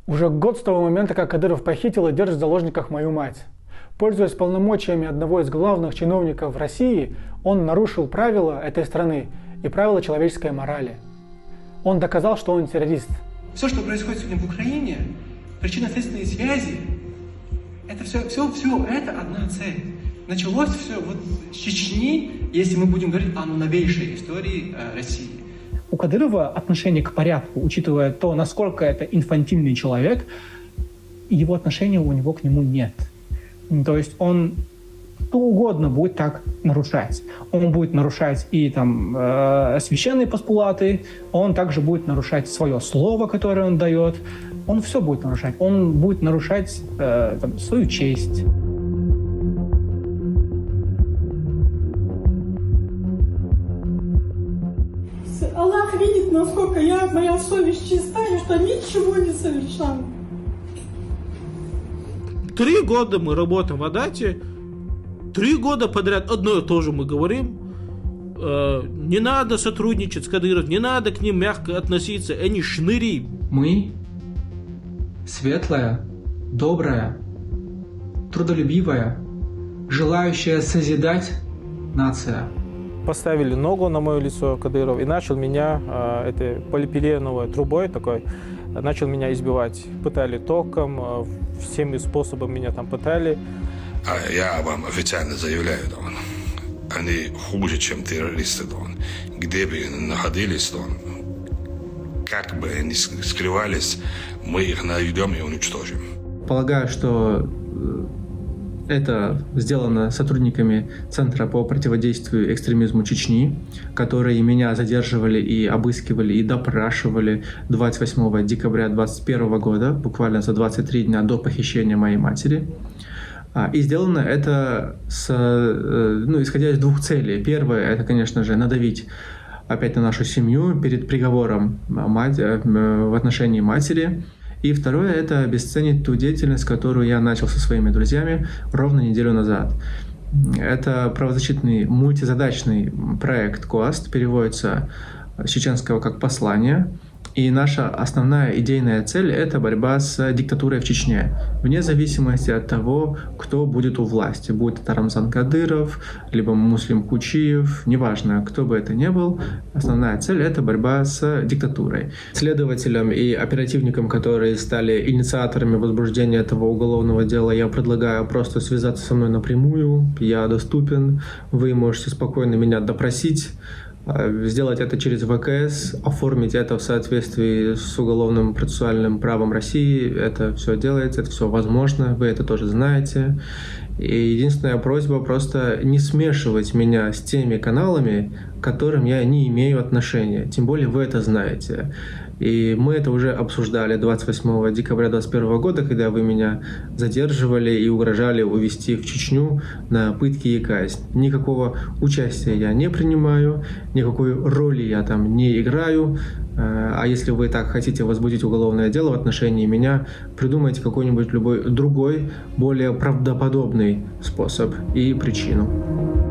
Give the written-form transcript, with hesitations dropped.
Уже год с того момента, как Кадыров похитил и держит в заложниках мою мать. Пользуясь полномочиями одного из главных чиновников в России, он нарушил правила этой страны и правила человеческой морали. Он доказал, что он террорист. Все, что происходит сегодня в Украине, причинно-следственные связи, это все это одна цель. Началось все вот с Чечни, если мы будем говорить о новейшей истории России. У Кадырова отношение к порядку, учитывая то, насколько это инфантильный человек, его отношения у него к нему нет. То есть он что угодно будет так нарушать. Он будет нарушать и священные постулаты, он также будет нарушать свое слово, которое он дает. Он все будет нарушать. Он будет нарушать свою честь. Аллах видит, насколько моя совесть чистая, что ничего не совершала. 3 года мы работаем в Адате, 3 года подряд одно и то же мы говорим. Не надо сотрудничать с Кадыровым, не надо к ним мягко относиться, они шныри. Мы светлая, добрая, трудолюбивая, желающая созидать нация. Поставили ногу на мое лицо Кадыров и начал меня этой полипиреновой трубой такой, начал меня избивать. Пытали током, всеми способами меня там пытали. А я вам официально заявляю, Дон, они хуже, чем террористы, Дон. Где бы они находились, Дон, как бы они скрывались, мы их найдем и уничтожим. Полагаю, что это сделано сотрудниками Центра по противодействию экстремизму Чечни, которые меня задерживали и обыскивали, и допрашивали 28 декабря 2021 года, буквально за 23 дня до похищения моей матери. И сделано это исходя из 2 целей. Первое – это, конечно же, надавить опять на нашу семью перед приговором в отношении матери. И второе – это обесценить ту деятельность, которую я начал со своими друзьями ровно неделю назад. Это правозащитный мультизадачный проект КОАСТ, переводится с чеченского как «послание». И наша основная идейная цель – это борьба с диктатурой в Чечне, вне зависимости от того, кто будет у власти. Будет это Рамзан Кадыров, либо Муслим Кучиев, неважно, кто бы это ни был. Основная цель – это борьба с диктатурой. Следователям и оперативникам, которые стали инициаторами возбуждения этого уголовного дела, я предлагаю просто связаться со мной напрямую. Я доступен, вы можете спокойно меня допросить. Сделать это через ВКС, оформить это в соответствии с уголовным процессуальным правом России. Это все делается, это все возможно, вы это тоже знаете. И единственная просьба просто не смешивать меня с теми каналами, к которым я не имею отношения. Тем более вы это знаете. И мы это уже обсуждали 28 декабря 2021 года, когда вы меня задерживали и угрожали увезти в Чечню на пытки и казнь. Никакого участия я не принимаю, никакой роли я там не играю. А если вы так хотите возбудить уголовное дело в отношении меня, придумайте какой-нибудь любой другой, более правдоподобный способ и причину.